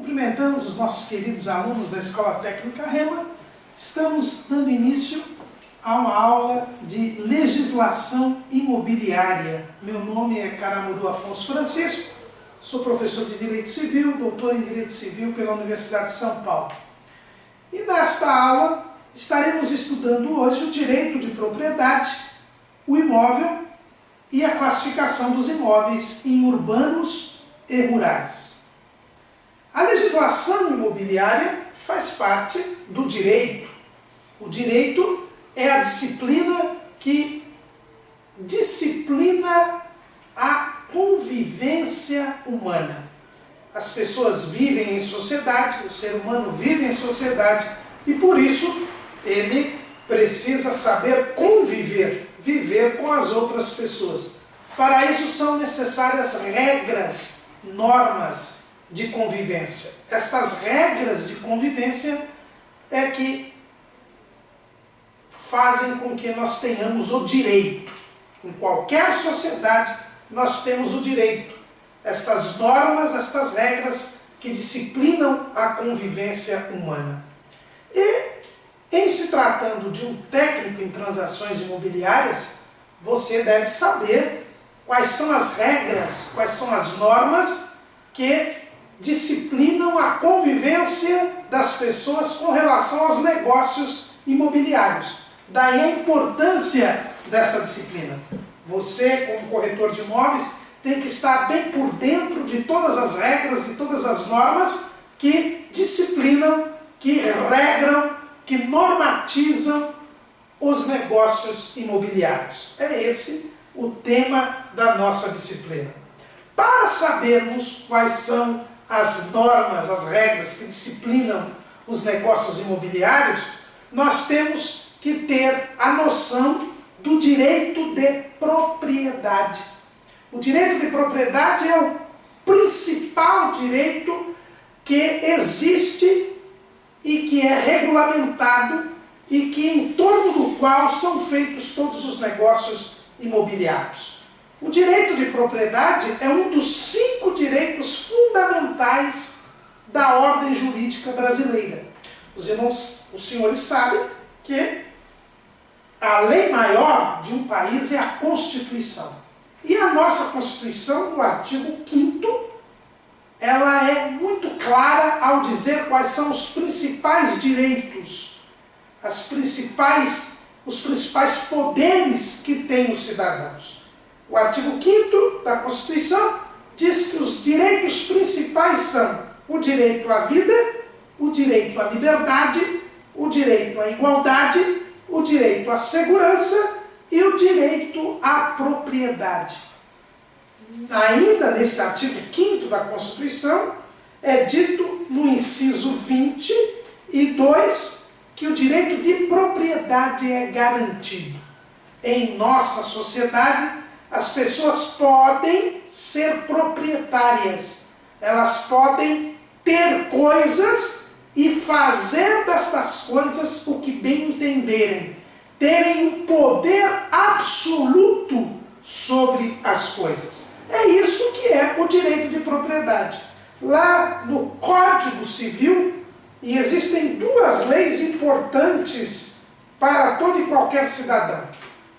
Cumprimentamos os nossos queridos alunos da Escola Técnica Rema. Estamos dando início a uma aula de legislação imobiliária. Meu nome é Caramuru Afonso Francisco, sou professor de Direito Civil, doutor em Direito Civil pela Universidade de São Paulo. E nesta aula estaremos estudando hoje o direito de propriedade, o imóvel e a classificação dos imóveis em urbanos e rurais. A legislação imobiliária faz parte do direito. O direito é a disciplina que disciplina a convivência humana. As pessoas vivem em sociedade, o ser humano vive em sociedade e por isso ele precisa saber conviver, viver com as outras pessoas. Para isso são necessárias regras, normas de convivência. Estas regras de convivência é que fazem com que nós tenhamos o direito. Em qualquer sociedade nós temos o direito. Estas normas, estas regras que disciplinam a convivência humana. E, em se tratando de um técnico em transações imobiliárias, você deve saber quais são as regras, quais são as normas que disciplinam a convivência das pessoas com relação aos negócios imobiliários. Daí a importância dessa disciplina. Você, como corretor de imóveis, tem que estar bem por dentro de todas as regras, de todas as normas que disciplinam, que regram, que normatizam os negócios imobiliários. É esse o tema da nossa disciplina. Para sabermos quais são as normas, as regras que disciplinam os negócios imobiliários, nós temos que ter a noção do direito de propriedade. O direito de propriedade é o principal direito que existe e que é regulamentado e que em torno do qual são feitos todos os negócios imobiliários. O direito de propriedade é um dos 5 direitos fundamentais da ordem jurídica brasileira. Os senhores sabem que a lei maior de um país é a Constituição. E a nossa Constituição, no artigo 5º, ela é muito clara ao dizer quais são os principais direitos, os principais poderes que têm os cidadãos. O artigo 5º da Constituição diz que os direitos principais são o direito à vida, o direito à liberdade, o direito à igualdade, o direito à segurança e o direito à propriedade. Ainda nesse artigo 5º da Constituição, é dito no inciso 22 que o direito de propriedade é garantido. Em nossa sociedade, as pessoas podem ser proprietárias, elas podem ter coisas e fazer destas coisas o que bem entenderem, terem um poder absoluto sobre as coisas. É isso que é o direito de propriedade. Lá no Código Civil, e existem 2 leis importantes para todo e qualquer cidadão.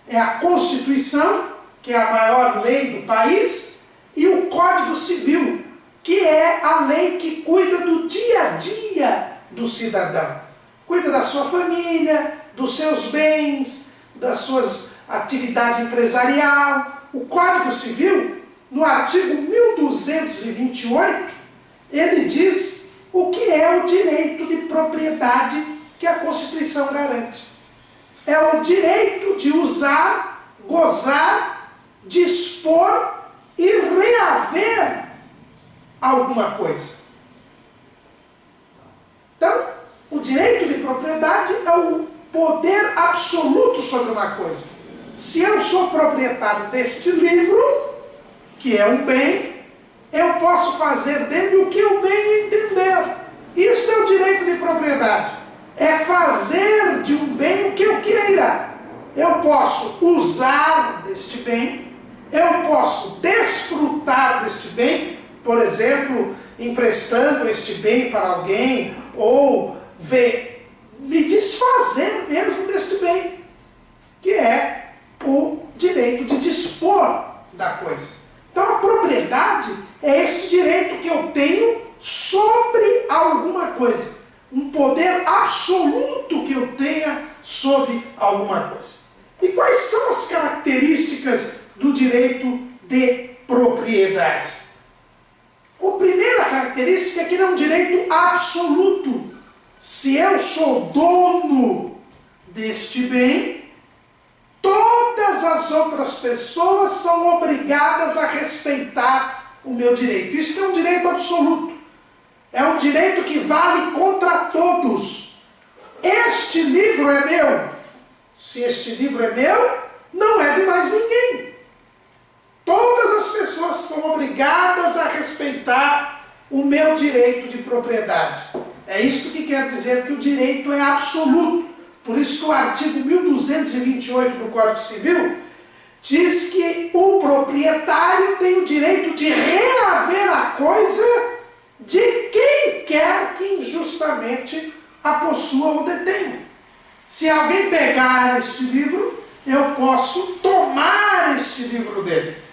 É a Constituição, que é a maior lei do país, e o Código Civil, que é a lei que cuida do dia a dia do cidadão. Cuida da sua família, dos seus bens, das suas atividades empresarial. O Código Civil, no artigo 1228, ele diz o que é o direito de propriedade que a Constituição garante. É o direito de usar, gozar, dispor e reaver alguma coisa. Então, o direito de propriedade é o poder absoluto sobre uma coisa. Se eu sou proprietário deste livro, que é um bem, eu posso fazer dele o que eu bem entender. Isso é o direito de propriedade. É fazer de um bem o que eu queira. Eu posso usar deste bem, eu posso desfrutar deste bem por exemplo, emprestando este bem para alguém, ou me desfazer mesmo deste bem, que é o direito de dispor da coisa. Então a propriedade é este direito que eu tenho sobre alguma coisa, um poder absoluto que eu tenha sobre alguma coisa. E quais são as características do direito de propriedade? A primeira característica é que ele é um direito absoluto. Se eu sou dono deste bem, todas as outras pessoas são obrigadas a respeitar o meu direito. Isso é um direito absoluto. É um direito que vale contra todos. Este livro é meu. Se este livro é meu, não é de mais ninguém. Todas as pessoas são obrigadas a respeitar o meu direito de propriedade. É isso que quer dizer que o direito é absoluto. Por isso que o artigo 1228 do Código Civil diz que o proprietário tem o direito de reaver a coisa de quem quer que injustamente a possua ou detenha. Se alguém pegar este livro, eu posso tomar este livro dele.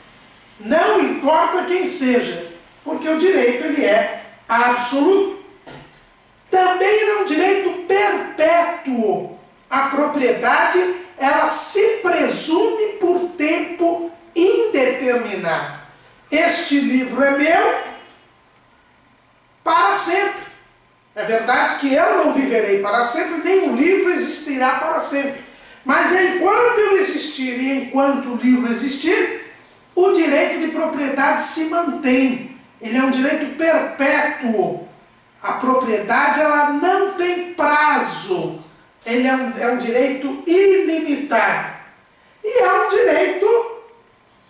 Não importa quem seja, porque o direito ele é absoluto. Também ele é um direito perpétuo. A propriedade, ela se presume por tempo indeterminado. Este livro é meu para sempre. É verdade que eu não viverei para sempre, nem o livro existirá para sempre. Mas enquanto eu existir e enquanto o livro existir, o direito de propriedade se mantém. Ele é um direito perpétuo. A propriedade, ela não tem prazo. Ele é um direito ilimitado. E é um direito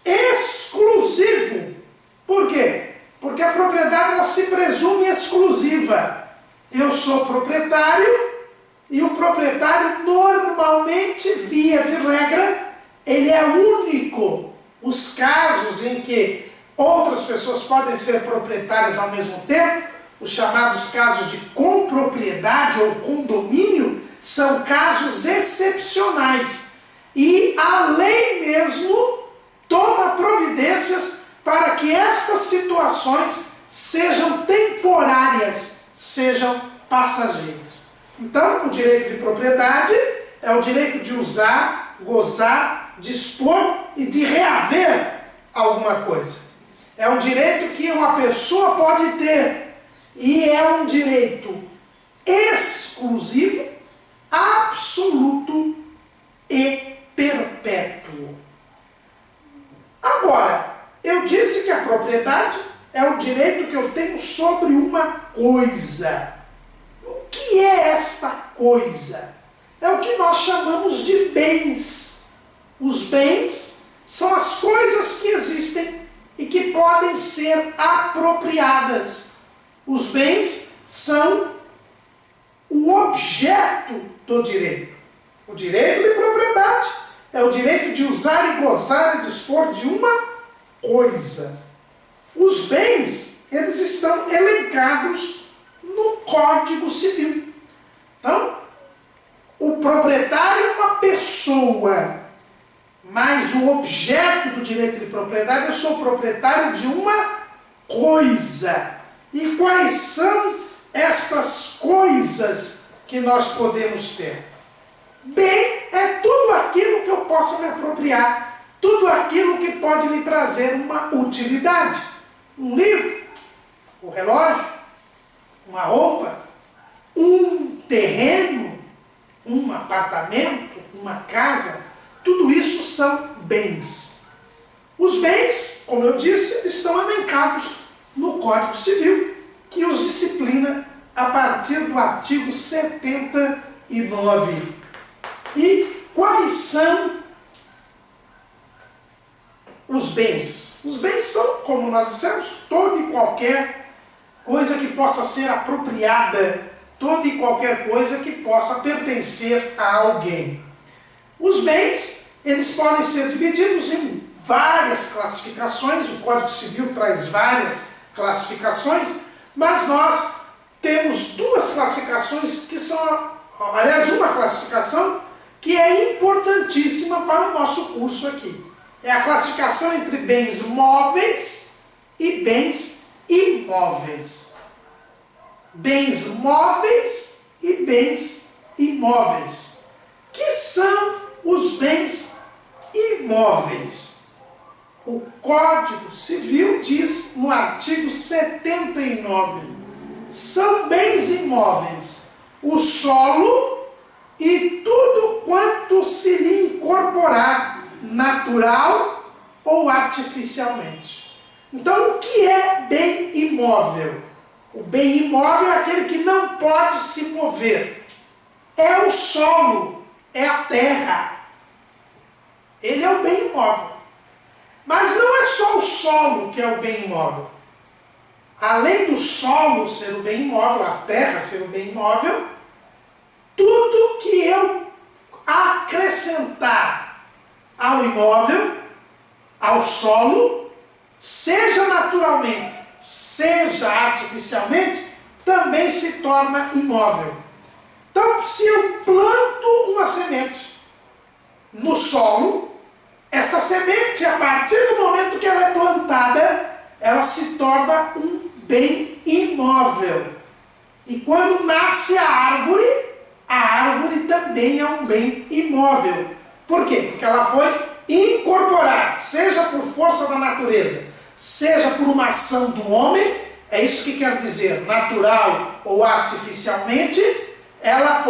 exclusivo. Por quê? Porque a propriedade, ela se presume exclusiva. Eu sou proprietário e o proprietário normalmente, via de regra, ele é único. Os casos em que outras pessoas podem ser proprietárias ao mesmo tempo, os chamados casos de compropriedade ou condomínio, são casos excepcionais. E a lei mesmo toma providências para que estas situações sejam temporárias, sejam passageiras. Então, o direito de propriedade é o direito de usar, gozar, dispor e de reaver alguma coisa. É um direito que uma pessoa pode ter e é um direito exclusivo, absoluto e perpétuo. Agora, eu disse que a propriedade é o direito que eu tenho sobre uma coisa. O que é esta coisa? É o que nós chamamos de bens. Os bens são as coisas que existem e que podem ser apropriadas. Os bens são o objeto do direito. O direito de propriedade é o direito de usar e gozar e dispor de uma coisa. Os bens, eles estão elencados no Código Civil. Então, o proprietário é uma pessoa, mas o objeto do direito de propriedade, eu sou proprietário de uma coisa. E quais são estas coisas que nós podemos ter? Bem, é tudo aquilo que eu possa me apropriar, tudo aquilo que pode me trazer uma utilidade. Um livro, um relógio, uma roupa, um terreno, um apartamento, uma casa, tudo isso são bens. Os bens, como eu disse, estão elencados no Código Civil, que os disciplina a partir do artigo 79. E quais são os bens? Os bens são, como nós dissemos, toda e qualquer coisa que possa ser apropriada, toda e qualquer coisa que possa pertencer a alguém. Os bens, eles podem ser divididos em várias classificações, o Código Civil traz várias classificações, mas nós temos duas classificações que são, aliás, uma classificação que é importantíssima para o nosso curso aqui. É a classificação entre bens móveis e bens imóveis. Bens móveis e bens imóveis. Que são os bens imóveis? O Código Civil diz no artigo 79, são bens imóveis o solo e tudo quanto se lhe incorporar, natural ou artificialmente. Então, o que é bem imóvel? O bem imóvel é aquele que não pode se mover. É o solo, é a terra. Ele é o bem imóvel. Mas não é só o solo que é o bem imóvel. Além do solo ser o bem imóvel, a terra ser o bem imóvel, tudo que eu acrescentar ao imóvel, ao solo, seja naturalmente, seja artificialmente, também se torna imóvel. Então, se eu planto uma semente no solo, esta semente, a partir do momento que ela é plantada, ela se torna um bem imóvel. E quando nasce a árvore também é um bem imóvel. Por quê? Porque ela foi incorporada, seja por força da natureza, seja por uma ação do homem, é isso que quer dizer, natural ou artificialmente, ela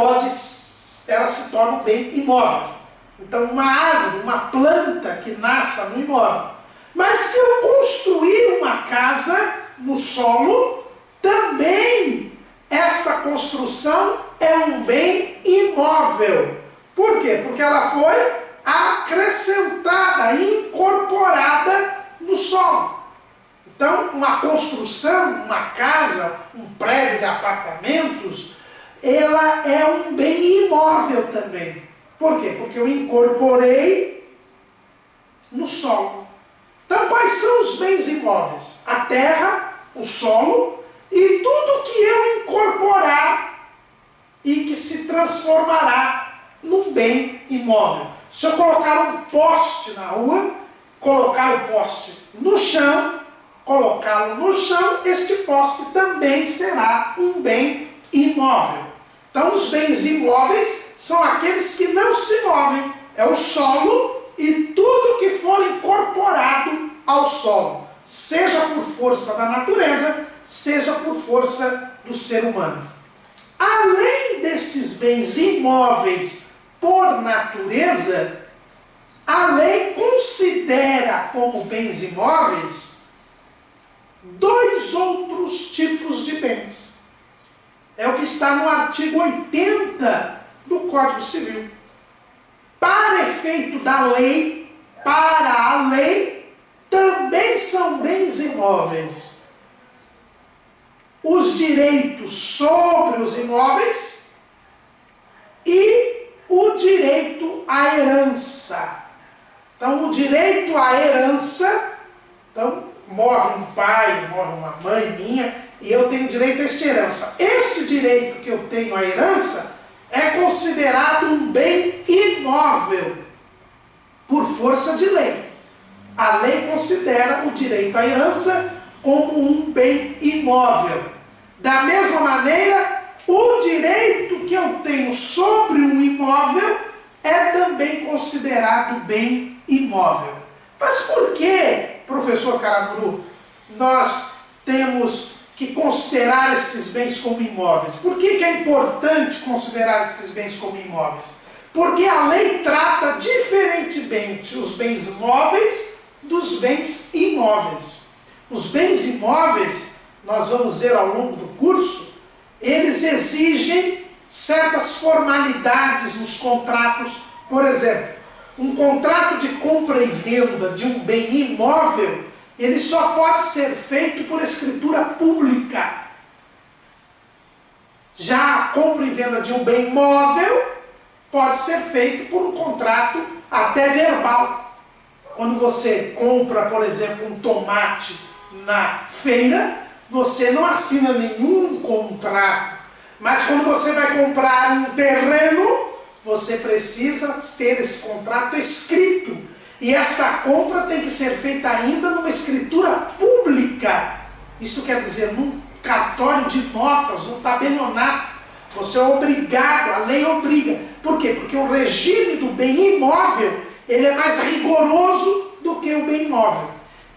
se torna um bem imóvel. Então, uma árvore, uma planta que nasça no imóvel. Mas se eu construir uma casa no solo, também esta construção é um bem imóvel. Por quê? Porque ela foi acrescentada, incorporada no solo. Então, uma construção, uma casa, um prédio de apartamentos, ela é um bem imóvel também. Por quê? Porque eu incorporei no solo. Então, quais são os bens imóveis? A terra, o solo e tudo que eu incorporar e que se transformará num bem imóvel. Se eu colocar um poste na rua, colocar o poste no chão, colocá-lo no chão, este poste também será um bem imóvel. Então, os bens imóveis são aqueles que não se movem. É o solo e tudo que for incorporado ao solo, seja por força da natureza, seja por força do ser humano. Além destes bens imóveis por natureza, a lei considera como bens imóveis dois outros tipos de bens. É o que está no artigo 80 do Código Civil. Para efeito da lei, para a lei, também são bens imóveis os direitos sobre os imóveis e o direito à herança. Então, o direito à herança, então, morre um pai, morre uma mãe minha, e eu tenho direito a esta herança. Este direito que eu tenho à herança é considerado um bem imóvel por força de lei. A lei considera o direito à herança como um bem imóvel. Da mesma maneira, o direito que eu tenho sobre um imóvel é também considerado bem imóvel. Mas por que, professor Caraburu, nós temos que considerar estes bens como imóveis? Por que é importante considerar estes bens como imóveis? Porque a lei trata diferentemente os bens móveis dos bens imóveis. Os bens imóveis, nós vamos ver ao longo do curso, eles exigem certas formalidades nos contratos. Por exemplo, um contrato de compra e venda de um bem imóvel, ele só pode ser feito por escritura pública. Já a compra e venda de um bem móvel pode ser feito por um contrato até verbal. Quando você compra, por exemplo, um tomate na feira, você não assina nenhum contrato. Mas quando você vai comprar um terreno, você precisa ter esse contrato escrito. E esta compra tem que ser feita ainda numa escritura pública. Isso quer dizer, num cartório de notas, num tabelionato. Você é obrigado, a lei obriga. Por quê? Porque o regime do bem imóvel, ele é mais rigoroso do que o bem imóvel.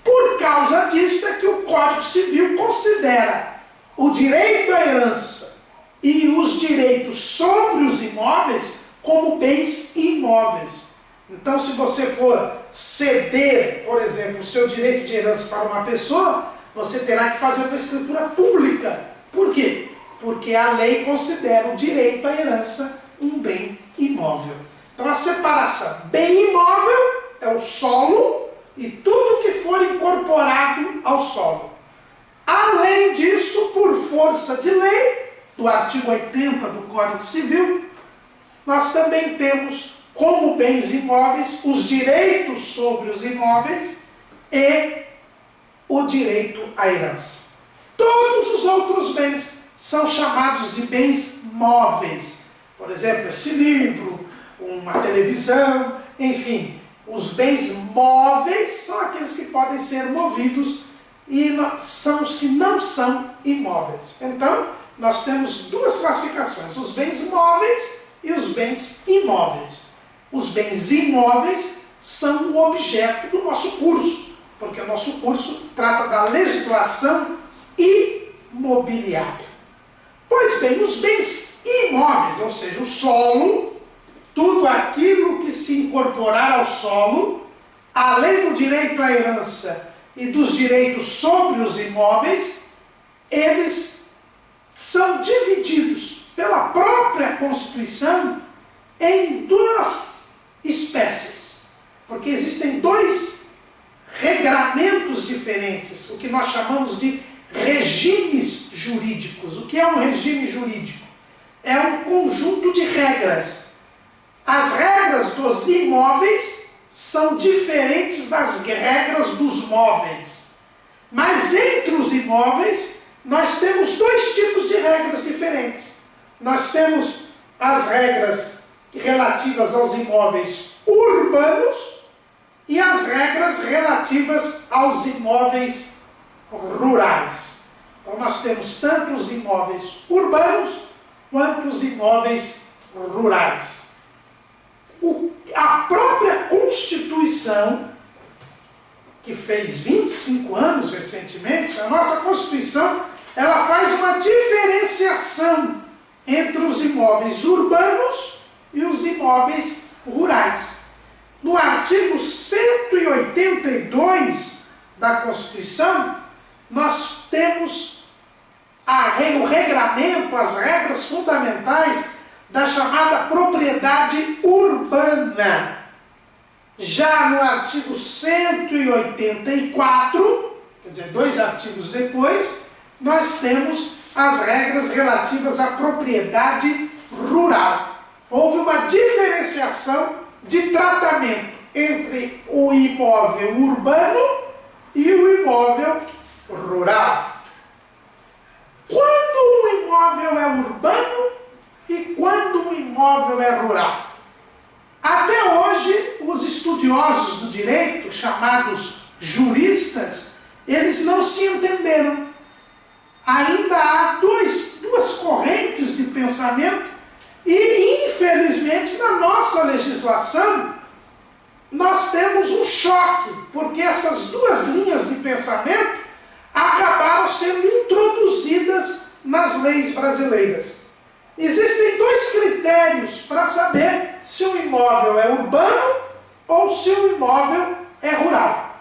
Por causa disso é que o Código Civil considera o direito à herança e os direitos sobre os imóveis como bens imóveis. Então, se você for ceder, por exemplo, o seu direito de herança para uma pessoa, você terá que fazer uma escritura pública. Por quê? Porque a lei considera o direito à herança um bem imóvel. Então, a separação bem imóvel é o solo e tudo que for incorporado ao solo. Além disso, por força de lei, do artigo 80 do Código Civil, nós também temos como bens imóveis os direitos sobre os imóveis e o direito à herança. Todos os outros bens são chamados de bens móveis. Por exemplo, esse livro, uma televisão, enfim. Os bens móveis são aqueles que podem ser movidos e são os que não são imóveis. Então, nós temos duas classificações, os bens móveis e os bens imóveis. Os bens imóveis são o objeto do nosso curso, porque o nosso curso trata da legislação imobiliária. Pois bem, os bens imóveis, ou seja, o solo, tudo aquilo que se incorporar ao solo, além do direito à herança e dos direitos sobre os imóveis, eles são divididos pela própria Constituição em duas espécies. Porque existem dois regramentos diferentes, o que nós chamamos de regimes jurídicos. O que é um regime jurídico? É um conjunto de regras. As regras dos imóveis são diferentes das regras dos móveis. Mas entre os imóveis, nós temos dois tipos de regras diferentes. Nós temos as regras relativas aos imóveis urbanos e as regras relativas aos imóveis rurais. Então nós temos tanto os imóveis urbanos quanto os imóveis rurais. A própria Constituição, que fez 25 anos recentemente, a nossa Constituição, ela faz uma diferenciação entre os imóveis urbanos e os imóveis rurais. No artigo 182 da Constituição, nós temos o regramento, as regras fundamentais da chamada propriedade urbana. Já no artigo 184, quer dizer, 2 artigos depois, nós temos as regras relativas à propriedade rural. Houve uma diferenciação de tratamento entre o imóvel urbano e o imóvel rural. Quando o imóvel é urbano e quando o imóvel é rural? Até hoje, os estudiosos do direito, chamados juristas, eles não se entenderam. Ainda há duas correntes de pensamento e, infelizmente, na nossa legislação, nós temos um choque, porque essas duas linhas de pensamento acabaram sendo introduzidas nas leis brasileiras. Existem 2 critérios para saber se um imóvel é urbano ou se um imóvel é rural.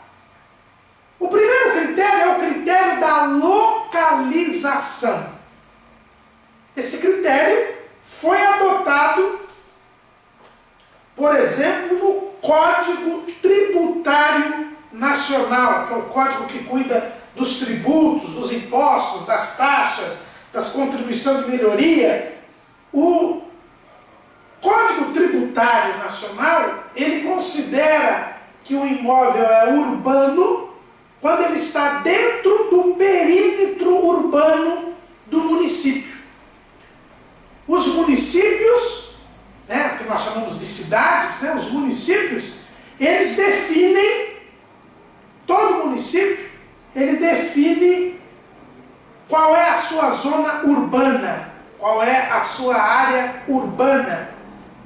O primeiro critério é o critério da localização. Esse critério foi adotado, por exemplo, no Código Tributário Nacional, que é o código que cuida dos tributos, dos impostos, das taxas, das contribuições de melhoria. O Código Tributário Nacional, ele considera que o imóvel é urbano quando ele está dentro do perímetro urbano do município. Os municípios, que nós chamamos de cidades, os municípios, eles definem, todo município, ele define qual é a sua zona urbana, qual é a sua área urbana,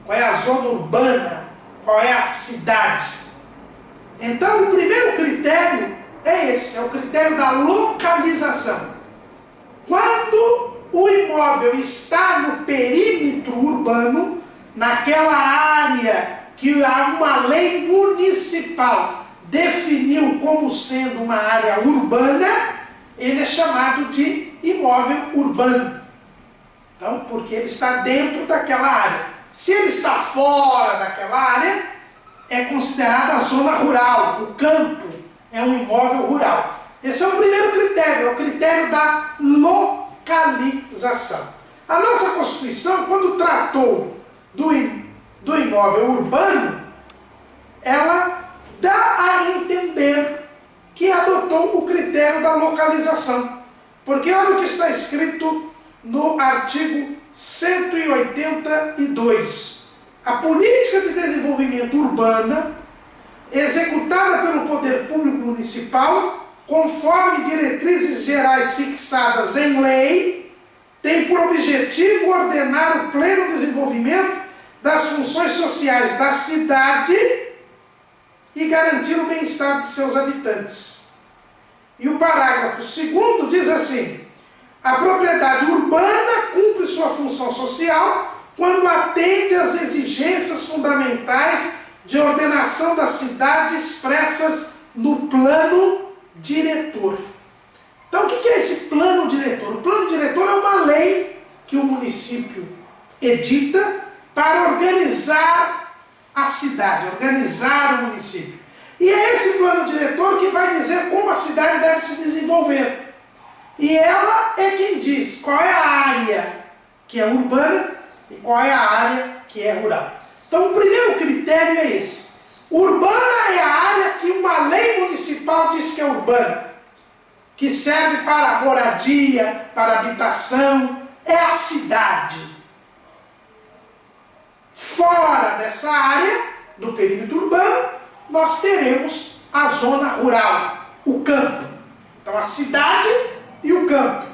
qual é a zona urbana, qual é a cidade. Então, o primeiro critério é esse, é o critério da localização. Quando o imóvel está no perímetro urbano, naquela área que uma lei municipal definiu como sendo uma área urbana, ele é chamado de imóvel urbano. Então, porque ele está dentro daquela área. Se ele está fora daquela área, é considerada a zona rural, o campo é um imóvel rural. Esse é o primeiro critério, é o critério da localização. A nossa Constituição, quando tratou do imóvel urbano, ela dá a entender que adotou o critério da localização. Porque olha o que está escrito no artigo 182. A política de desenvolvimento urbana, executada pelo poder público municipal, conforme diretrizes gerais fixadas em lei, tem por objetivo ordenar o pleno desenvolvimento das funções sociais da cidade e garantir o bem-estar de seus habitantes. E o parágrafo 2º diz assim: a propriedade urbana cumpre sua função social quando atende às exigências fundamentais de ordenação da cidade expressas no plano diretor. Então, o que é esse plano diretor? O plano diretor é uma lei que o município edita para organizar a cidade, organizar o município. E é esse plano diretor que vai dizer como a cidade deve se desenvolver. E ela é quem diz qual é a área que é urbana e qual é a área que é rural. Então, o primeiro critério é esse. Urbana é a área que uma lei municipal diz que é urbana, que serve para moradia, para habitação, é a cidade. Fora dessa área, do perímetro urbano, nós teremos a zona rural, o campo. Então, a cidade e o campo.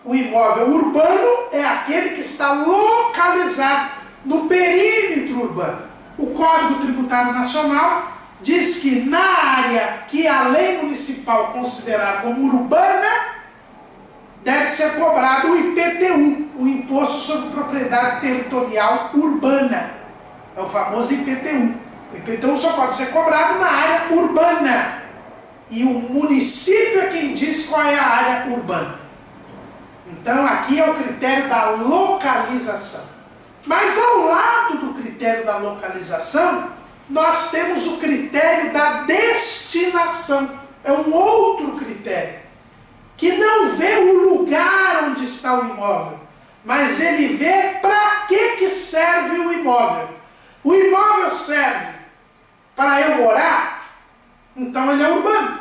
O imóvel urbano é aquele que está localizado no perímetro urbano. O Código Tributário Nacional diz que na área que a lei municipal considerar como urbana, deve ser cobrado o IPTU, o Imposto sobre Propriedade Territorial Urbana. É o famoso IPTU. O IPTU só pode ser cobrado na área urbana. E o município é quem diz qual é a área urbana. Então aqui é o critério da localização. Mas ao lado do critério da localização, nós temos o critério da destinação. É um outro critério, que não vê o lugar onde está o imóvel, mas ele vê para que serve o imóvel. O imóvel serve para eu morar, então ele é urbano.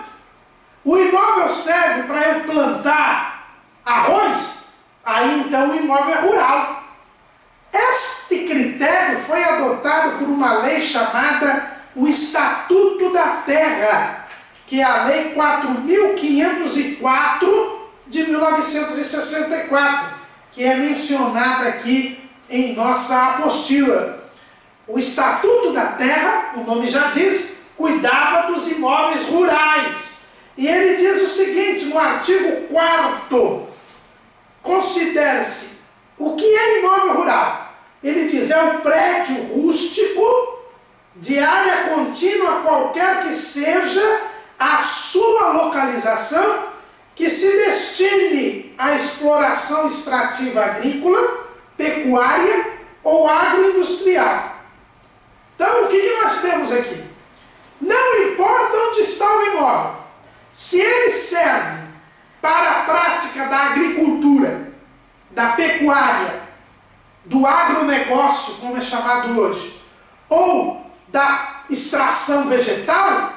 O imóvel serve para eu plantar arroz, aí então o imóvel é rural. Este critério foi adotado por uma lei chamada o Estatuto da Terra, que é a Lei 4.504 de 1964, que é mencionada aqui em nossa apostila. O Estatuto da Terra, o nome já diz, cuidava dos imóveis rurais. E ele diz o seguinte, no artigo 4º, considere-se o que é imóvel rural. Ele diz, é um prédio rústico, de área contínua qualquer que seja a sua localização, que se destine à exploração extrativa agrícola, pecuária ou agroindustrial. Então, o que nós temos aqui? Não importa onde está o imóvel, se ele serve para a prática da agricultura, da pecuária, do agronegócio, como é chamado hoje, ou da extração vegetal,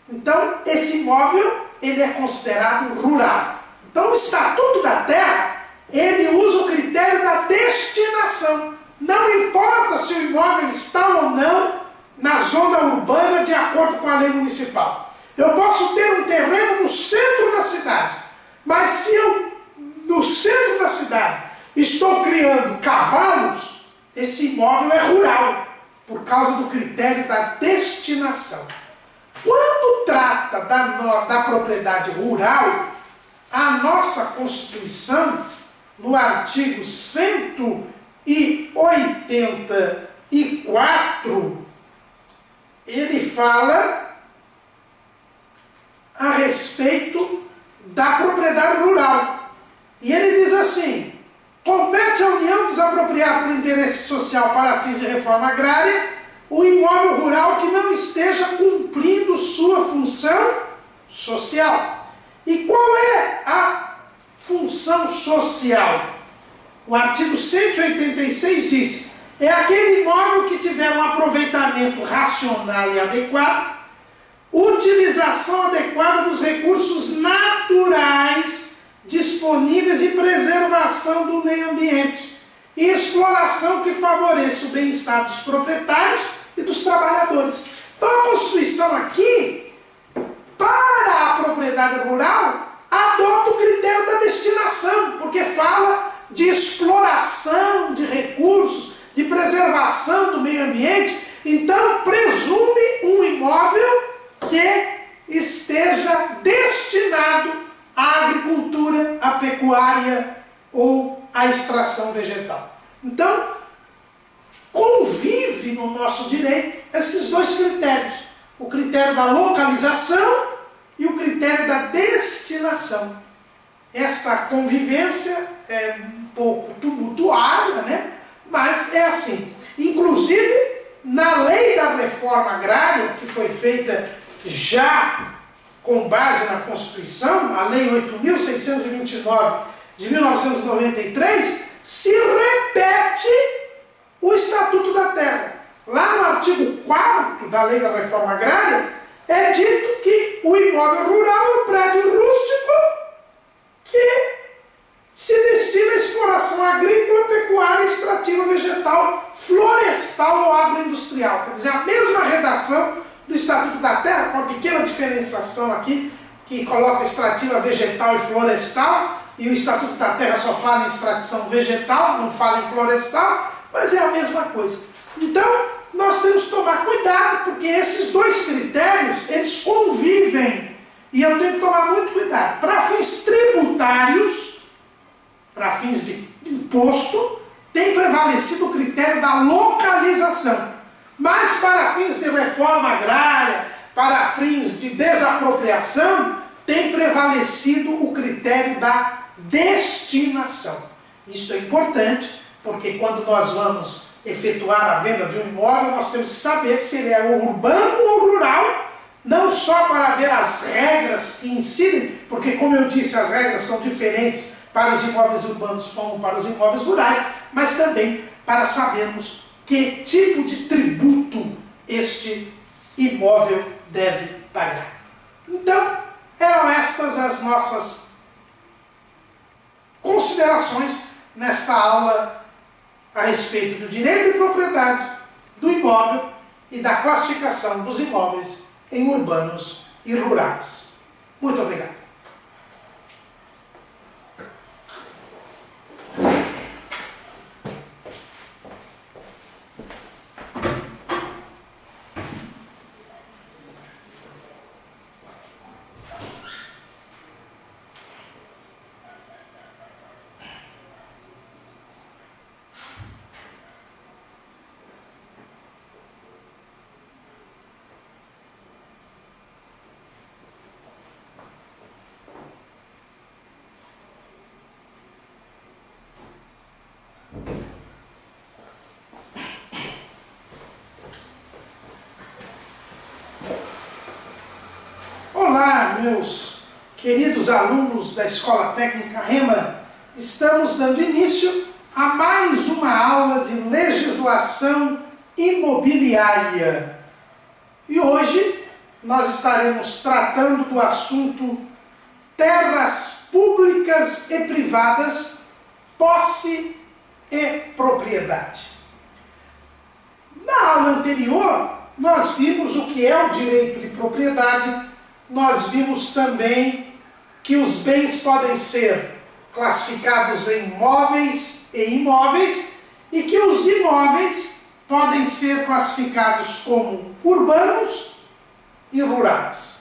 Então, esse imóvel, ele é considerado rural. Então, o Estatuto da Terra, ele usa o critério da destinação. Não importa se o imóvel está ou não na zona urbana de acordo com a lei municipal. Eu posso ter um terreno no centro da cidade, mas se eu, no centro da cidade, estou criando cavalos, esse imóvel é rural, por causa do critério da destinação. Quando trata da propriedade rural, a nossa Constituição, no artigo 184, ele fala a respeito da propriedade rural. E ele diz assim: compete à União desapropriar por interesse social para fins de reforma agrária o imóvel rural que não esteja cumprindo sua função social. E qual é a função social? O artigo 186 diz: é aquele imóvel que tiver um aproveitamento racional e adequado, utilização adequada dos recursos naturais disponíveis e preservação do meio ambiente, e exploração que favoreça o bem-estar dos proprietários e dos trabalhadores. Então a Constituição aqui, para a propriedade rural, adota o critério da destinação, porque fala de exploração de recursos, de preservação do meio ambiente. Então presume um imóvel que esteja destinado à agricultura, à pecuária ou à extração vegetal. Então, convive no nosso direito esses dois critérios: o critério da localização e o critério da destinação. Esta convivência é um pouco tumultuária, né? Mas é assim. Inclusive, na lei da reforma agrária, que foi feita já com base na Constituição, a Lei 8.629 de 1993, se repete o Estatuto da Terra. Lá no artigo 4º da Lei da Reforma Agrária, é dito que o imóvel rural é um prédio rústico que se destina à exploração agrícola, pecuária, extrativa, vegetal, florestal ou agroindustrial. Quer dizer, a mesma redação do Estatuto da Terra, com uma pequena diferenciação aqui, que coloca extrativa, vegetal e florestal, e o Estatuto da Terra só fala em extração vegetal, não fala em florestal, mas é a mesma coisa. Então, nós temos que tomar cuidado, porque esses dois critérios, eles convivem, e eu tenho que tomar muito cuidado. Para fins tributários, para fins de imposto, tem prevalecido o critério da localização. Mas para fins de reforma agrária, para fins de desapropriação, tem prevalecido o critério da destinação. Isso é importante, porque quando nós vamos efetuar a venda de um imóvel, nós temos que saber se ele é urbano ou rural, não só para ver as regras que incidem, porque, como eu disse, as regras são diferentes para os imóveis urbanos como para os imóveis rurais, mas também para sabermos que tipo de tributo este imóvel deve pagar. Então, eram estas as nossas considerações nesta aula a respeito do direito de propriedade do imóvel e da classificação dos imóveis em urbanos e rurais. Muito obrigado. Olá, meus queridos alunos da Escola Técnica Rema. Estamos dando início a mais uma aula de legislação imobiliária. E hoje nós estaremos tratando do assunto terras públicas e privadas, posse e propriedade. Na aula anterior, nós vimos o que é o direito de propriedade, nós vimos também que os bens podem ser classificados em móveis e imóveis e que os imóveis podem ser classificados como urbanos e rurais.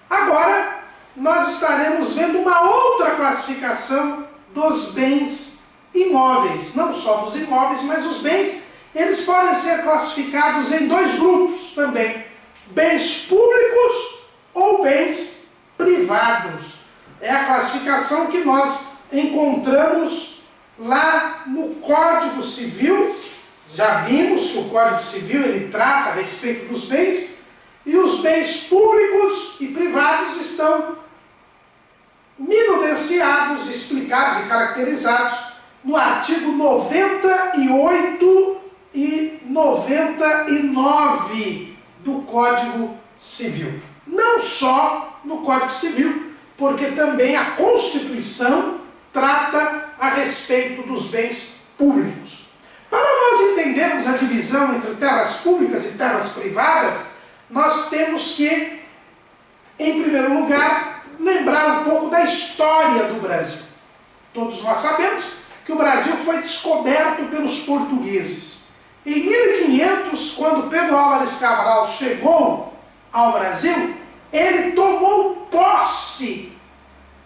Agora, nós estaremos vendo uma outra classificação dos bens imóveis, não só dos imóveis, mas os bens, eles podem ser classificados em dois grupos também, bens públicos ou bens privados. É a classificação que nós encontramos lá no Código Civil. Já vimos que o Código Civil ele trata a respeito dos bens, e os bens públicos e privados estão minudenciados, explicados e caracterizados no artigo 98 e 99 do Código Civil. Não só no Código Civil, porque também a Constituição trata a respeito dos bens públicos. Para nós entendermos a divisão entre terras públicas e terras privadas, nós temos que, em primeiro lugar, lembrar um pouco da história do Brasil. Todos nós sabemos que o Brasil foi descoberto pelos portugueses. Em 1500, quando Pedro Álvares Cabral chegou ao Brasil, ele tomou posse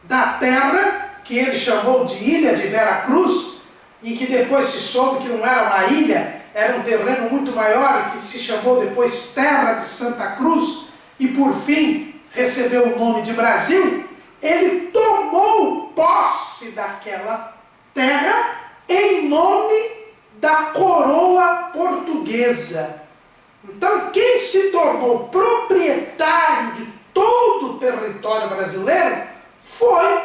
da terra, que ele chamou de Ilha de Veracruz, e que depois se soube que não era uma ilha, era um terreno muito maior, que se chamou depois Terra de Santa Cruz, e por fim recebeu o nome de Brasil. Ele tomou posse daquela terra em nome da coroa portuguesa. Então, quem se tornou proprietário de todo o território brasileiro foi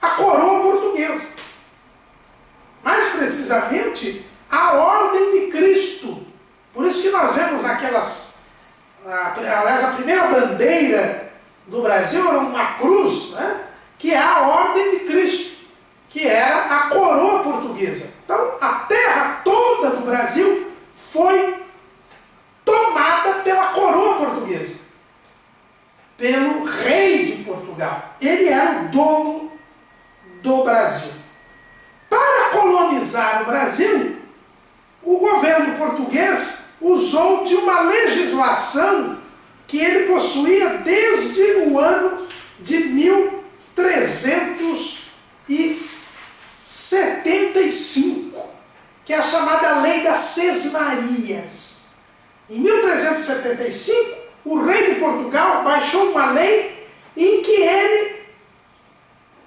a coroa portuguesa. Mais precisamente, a Ordem de Cristo. Por isso que nós vemos naquelas... aliás, a primeira bandeira do Brasil era uma cruz, né? Que é a Ordem de Cristo, que era a coroa portuguesa. Então, a terra toda do Brasil foi tomada pela coroa portuguesa, pelo rei de Portugal. Ele era o dono do Brasil. Para colonizar o Brasil, o governo português usou de uma legislação que ele possuía desde o ano de 1375, que é a chamada Lei das Sesmarias. Em 1375, o rei de Portugal baixou uma lei em que ele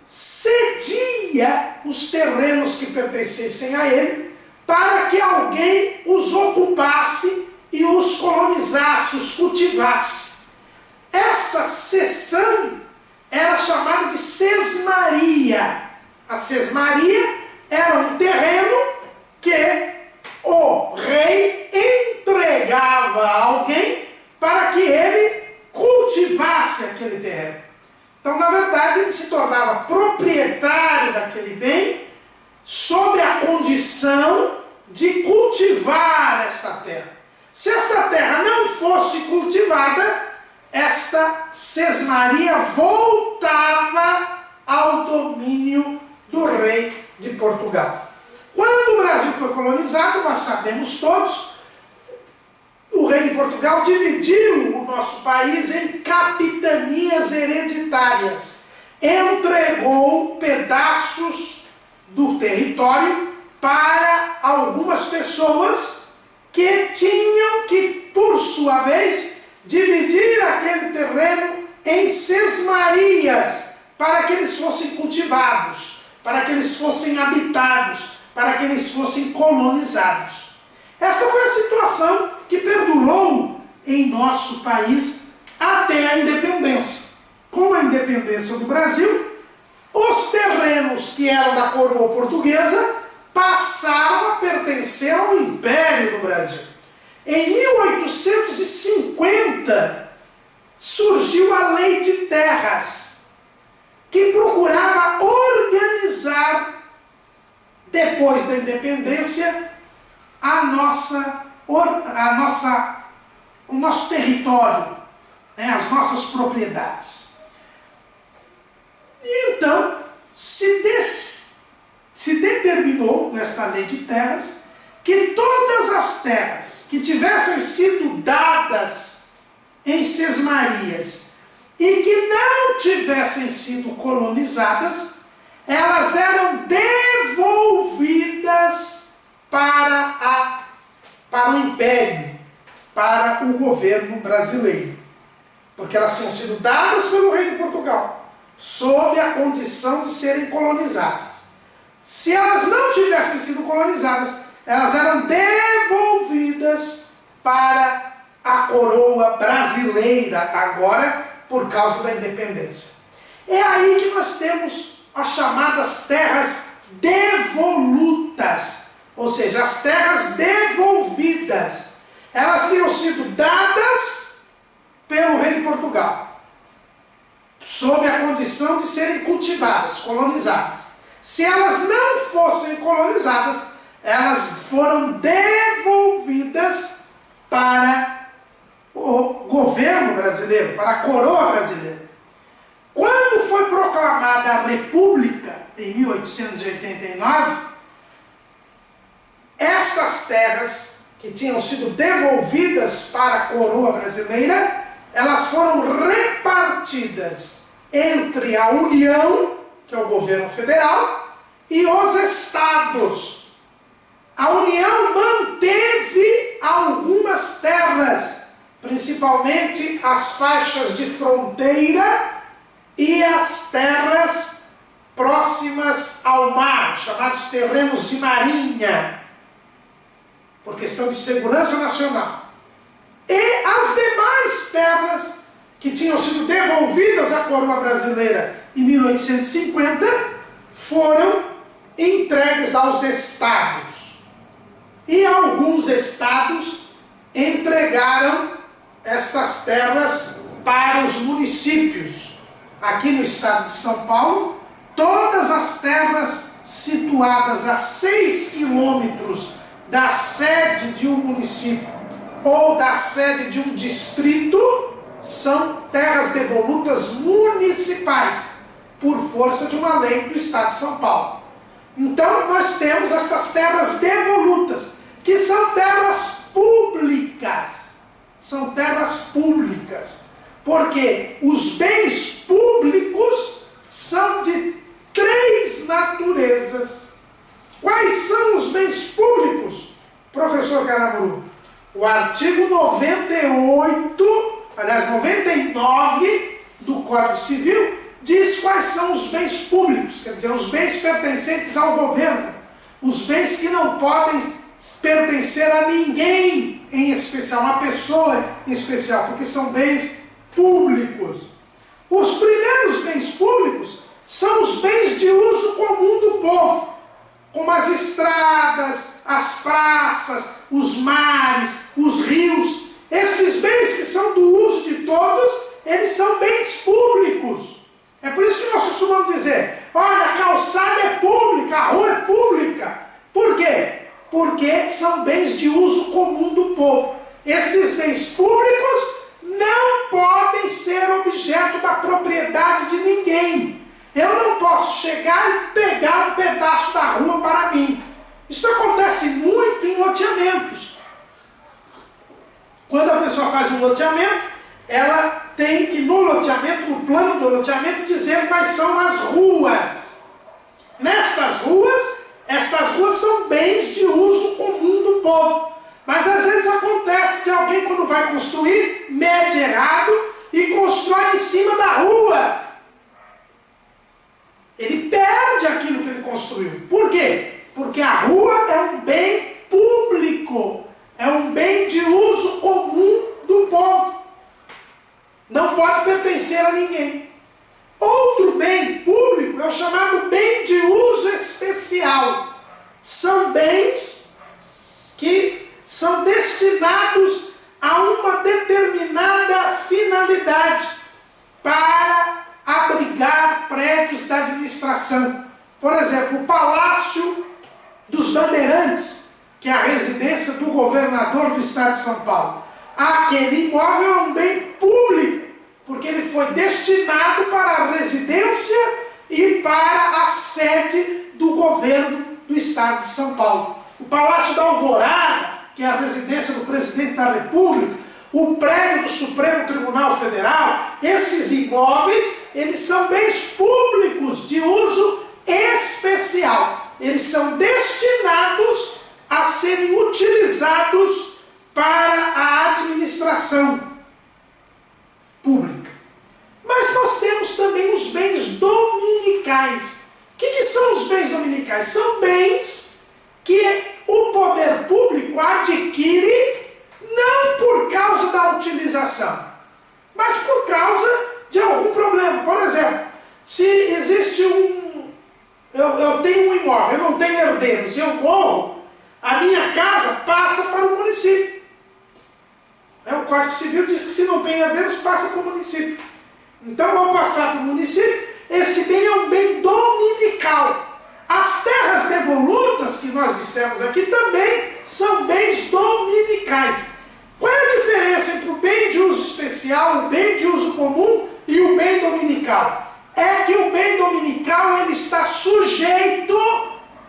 cedia os terrenos que pertencessem a ele para que alguém os ocupasse e os colonizasse, os cultivasse. Essa cessão era chamada de sesmaria. A sesmaria era um terreno que o rei entregava a alguém para que ele cultivasse aquele terreno. Então, na verdade, ele se tornava proprietário daquele bem sob a condição de cultivar esta terra. Se esta terra não fosse cultivada, esta sesmaria voltava ao domínio do rei de Portugal. Quando o Brasil foi colonizado, nós sabemos todos, o rei de Portugal dividiu o nosso país em capitanias hereditárias. Entregou pedaços do território para algumas pessoas que tinham que, por sua vez, dividir aquele terreno em sesmarias para que eles fossem cultivados, para que eles fossem habitados, para que eles fossem colonizados. Essa foi a situação que perdurou em nosso país até a independência. Com a independência do Brasil, os terrenos que eram da coroa portuguesa passaram a pertencer ao Império do Brasil. Em 1850, surgiu a Lei de Terras, que procurava organizar, depois da independência, o nosso território, né, as nossas propriedades. E então se determinou nesta Lei de Terras que todas as terras que tivessem sido dadas em sesmarias e que não tivessem sido colonizadas, elas eram devolvidas para o Império, para o governo brasileiro. Porque elas tinham sido dadas pelo rei de Portugal, sob a condição de serem colonizadas. Se elas não tivessem sido colonizadas, elas eram devolvidas para a coroa brasileira, agora por causa da independência. É aí que nós temos as chamadas terras devolutas, ou seja, as terras devolvidas. Elas tinham sido dadas pelo rei de Portugal, sob a condição de serem cultivadas, colonizadas. Se elas não fossem colonizadas, elas foram devolvidas para o governo brasileiro, para a coroa brasileira. Quando foi proclamada a República, em 1889, estas terras que tinham sido devolvidas para a coroa brasileira, elas foram repartidas entre a União, que é o governo federal, e os estados. A União manteve algumas terras, principalmente as faixas de fronteira e as terras próximas ao mar, chamados terrenos de marinha, por questão de segurança nacional. E as demais terras que tinham sido devolvidas à coroa brasileira em 1850 foram entregues aos estados. E alguns estados entregaram estas terras para os municípios. Aqui no estado de São Paulo, todas as terras situadas a 6 quilômetros da sede de um município ou da sede de um distrito são terras devolutas municipais, por força de uma lei do estado de São Paulo. Então nós temos estas terras devolutas, que são terras públicas. São terras públicas, porque os bens públicos são de 3 naturezas. Quais são os bens públicos, professor Caramuru? O artigo 99 do Código Civil diz quais são os bens públicos, quer dizer, os bens pertencentes ao governo, os bens que não podem pertencer a ninguém em especial, uma pessoa em especial, porque são bens públicos. Os primeiros bens públicos são os bens de uso comum do povo, como as estradas, as praças, os mares, os rios. Esses bens que são do uso de todos, eles são bens públicos. É por isso que nós costumamos dizer, olha, a calçada é pública, a rua é pública. Por quê? Porque são bens de uso comum do povo. Esses bens públicos não podem ser objeto da propriedade de ninguém. Eu não posso chegar e pegar um pedaço da rua para mim. Isso acontece muito em loteamentos. Quando a pessoa faz um loteamento, ela tem que no loteamento, no plano do loteamento, dizer quais são as ruas. Estas ruas são bens de uso comum do povo. Mas às vezes acontece de alguém, quando vai construir, mede errado e constrói em cima da rua. Ele perde aquilo que ele construiu. Por quê? Porque a rua é um bem público, é um bem de uso comum do povo. Não pode pertencer a ninguém. Outro bem público é o chamado bem de uso especial. São bens que são destinados a uma determinada finalidade. prédios da administração. Por exemplo, o Palácio dos Bandeirantes, que é a residência do governador do estado de São Paulo. Aquele imóvel é um bem público, porque ele foi destinado para a residência e para a sede do governo do estado de São Paulo. O Palácio da Alvorada, que é a residência do presidente da República, o prédio do Supremo Tribunal Federal, esses imóveis, eles são bens públicos de uso especial. Eles são destinados a serem utilizados para a administração pública. Mas nós temos também os bens dominicais. O que são os bens dominicais? São bens que o poder público adquire não por causa da utilização, mas por causa de algum problema. Por exemplo, se existe eu tenho um imóvel, eu não tenho herdeiros, eu morro, a minha casa passa para o município. O Código Civil diz que se não tem herdeiros, passa para o município. Então, ao passar para o município, esse bem é um bem dominical. As terras devolutas, que nós dissemos aqui, também são bens dominicais. Qual é a diferença entre o bem de uso especial, o bem de uso comum e o bem dominical? É que o bem dominical ele está sujeito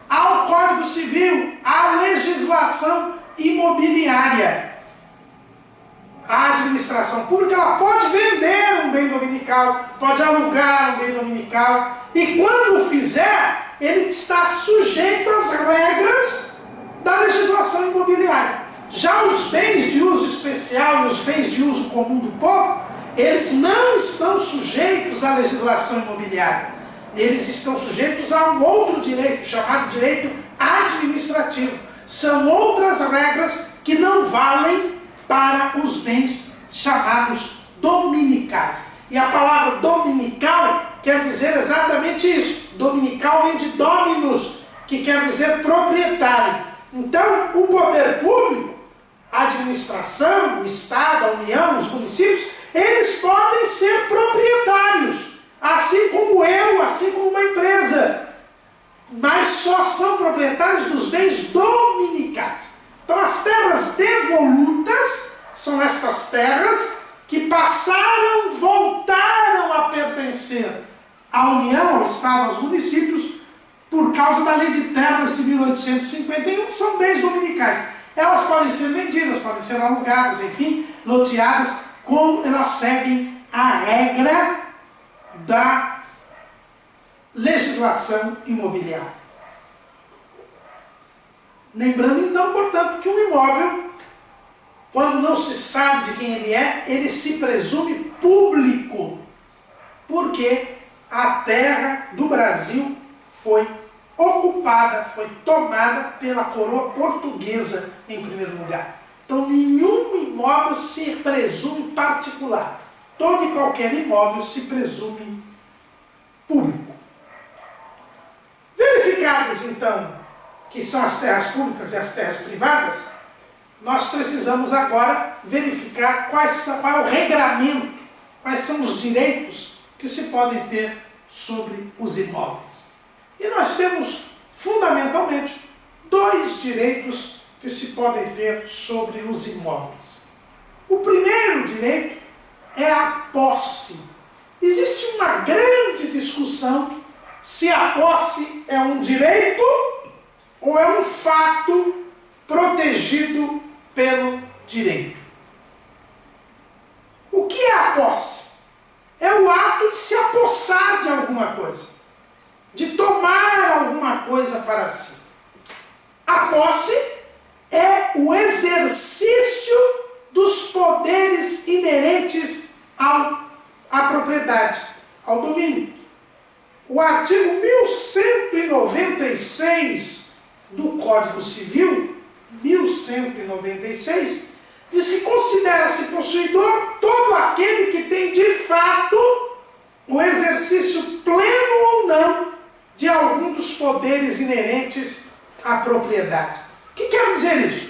ao Código Civil, à legislação imobiliária. A administração pública ela pode vender um bem dominical, pode alugar um bem dominical, e quando o fizer, ele está sujeito às regras da legislação imobiliária. Já os bens de uso especial e os bens de uso comum do povo, eles não estão sujeitos à legislação imobiliária. Eles estão sujeitos a um outro direito, chamado direito administrativo. São outras regras que não valem para os bens chamados dominicais. E a palavra dominical quer dizer exatamente isso. Dominical vem de dominus, que quer dizer proprietário. Então, o poder público, a administração, o Estado, a União, os municípios, eles podem ser proprietários, assim como eu, assim como uma empresa. Mas só são proprietários dos bens dominicais. Então, as terras devolutas são estas terras que passaram, voltaram a pertencer à União, ao Estado, aos municípios, por causa da Lei de Terras de 1851, são bens dominicais. Elas podem ser vendidas, podem ser alugadas, enfim, loteadas, como elas seguem a regra da legislação imobiliária. Lembrando então, portanto, que um imóvel, quando não se sabe de quem ele se presume público, porque a terra do Brasil foi ocupada, foi tomada pela coroa portuguesa em primeiro lugar. Então nenhum imóvel se presume particular. Todo e qualquer imóvel se presume público. Verificados então que são as terras públicas e as terras privadas, nós precisamos agora verificar qual é o regramento, quais são os direitos que se podem ter sobre os imóveis. E nós temos, fundamentalmente, dois direitos que se podem ter sobre os imóveis. O primeiro direito é a posse. Existe uma grande discussão se a posse é um direito ou é um fato protegido pelo direito. O que é a posse? É o ato de se apossar de alguma coisa, de tomar alguma coisa para si. A posse é o exercício dos poderes inerentes à propriedade, ao domínio. O artigo 1196 do Código Civil, 1196, diz que considera-se possuidor todo aquele que tem de fato o exercício pleno ou não de algum dos poderes inerentes à propriedade. O que quer dizer isso?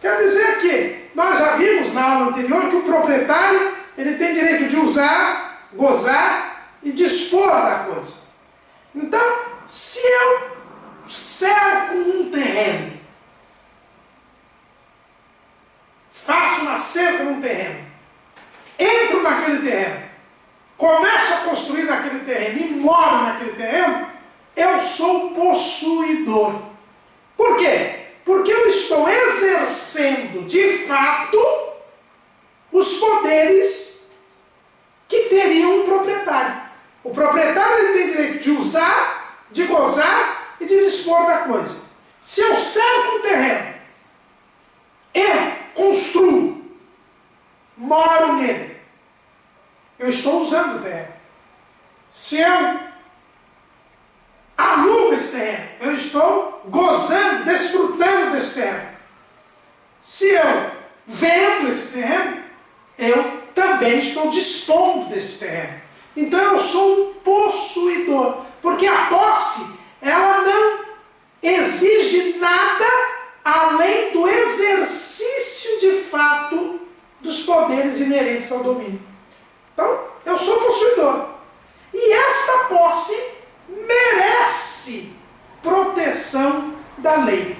Quer dizer que nós já vimos na aula anterior que o proprietário ele tem direito de usar, gozar e dispor da coisa. se eu cerco um terreno, faço uma cerca num terreno, entro naquele terreno, começo a construir naquele terreno e moro naquele terreno, eu sou possuidor. Por quê? Porque eu estou exercendo de fato os poderes que teriam um proprietário. O proprietário ele tem direito de usar, de gozar e de dispor da coisa. Se eu cerco um terreno, eu construo, moro nele, eu estou usando o terreno. Se eu alugo esse terreno, eu estou gozando, desfrutando desse terreno. Se eu vendo esse terreno, eu também estou dispondo desse terreno. Então eu sou um possuidor, porque a posse, ela não exige nada além do exercício de fato dos poderes inerentes ao domínio. Então, eu sou possuidor. E esta posse merece proteção da lei.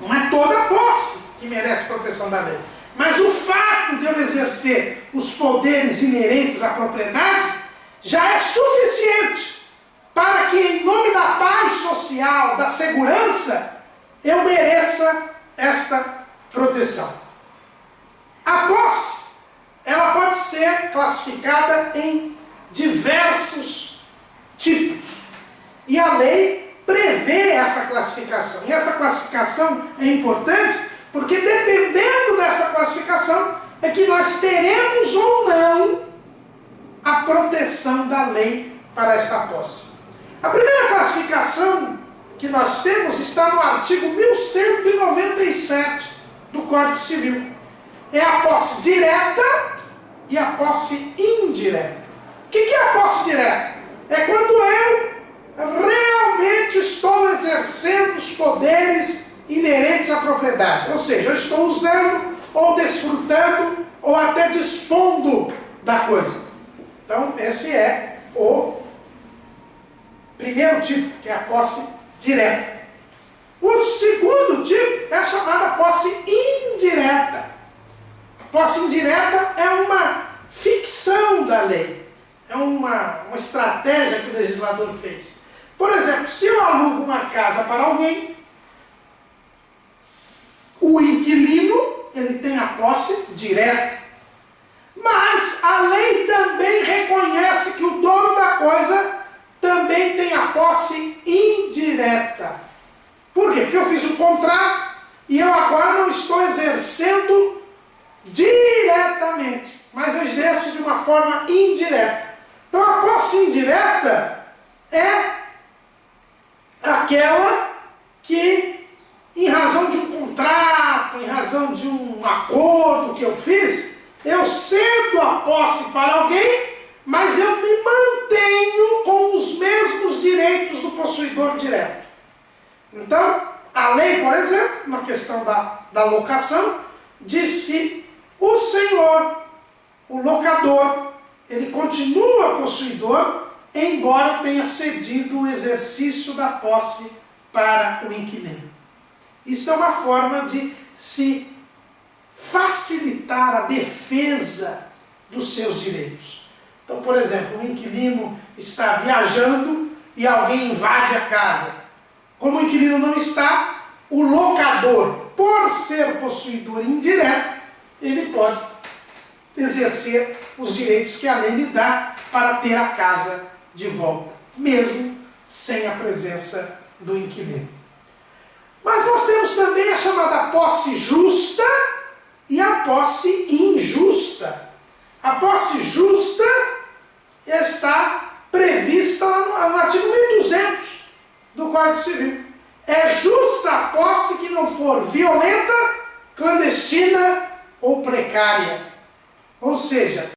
Não é toda posse que merece proteção da lei. Mas o fato de eu exercer os poderes inerentes à propriedade já é suficiente para que, em nome da paz social, da segurança, eu mereça esta proteção. A posse, ela pode ser classificada em diversos tipos. E a lei prevê essa classificação. E essa classificação é importante porque, dependendo dessa classificação, é que nós teremos ou não a proteção da lei para esta posse. A primeira classificação que nós temos está no artigo 1197 do Código Civil. É a posse direta e a posse indireta. O que é a posse direta? É quando eu realmente estou exercendo os poderes inerentes à propriedade. Ou seja, eu estou usando, ou desfrutando, ou até dispondo da coisa. Então, esse é o primeiro tipo, que é a posse direta. O segundo tipo é a chamada posse indireta. A posse indireta é uma ficção da lei. É uma estratégia que o legislador fez. Por exemplo, se eu alugo uma casa para alguém, o inquilino, ele tem a posse direta. Mas a lei também reconhece que o dono da coisa também tem a posse indireta. Por quê? Porque eu fiz o contrato e eu agora não estou exercendo diretamente, mas eu exerço de uma forma indireta. Então a posse indireta é aquela que, em razão de um contrato, em razão de um acordo que eu fiz, eu cedo a posse para alguém, mas eu me mantenho com os mesmos direitos do possuidor direto. Então, a lei, por exemplo, na questão da locação, diz que o senhor, o locador, ele continua possuidor, embora tenha cedido o exercício da posse para o inquilino. Isso é uma forma de se facilitar a defesa dos seus direitos. Então, por exemplo, o inquilino está viajando e alguém invade a casa. Como o inquilino não está, o locador, por ser possuidor indireto, ele pode exercer os direitos que a lei lhe dá para ter a casa de volta, mesmo sem a presença do inquilino. Mas nós temos também a chamada posse justa e a posse injusta. A posse justa está prevista lá no artigo 1200 do Código Civil. É justa a posse que não for violenta, clandestina ou precária. Ou seja,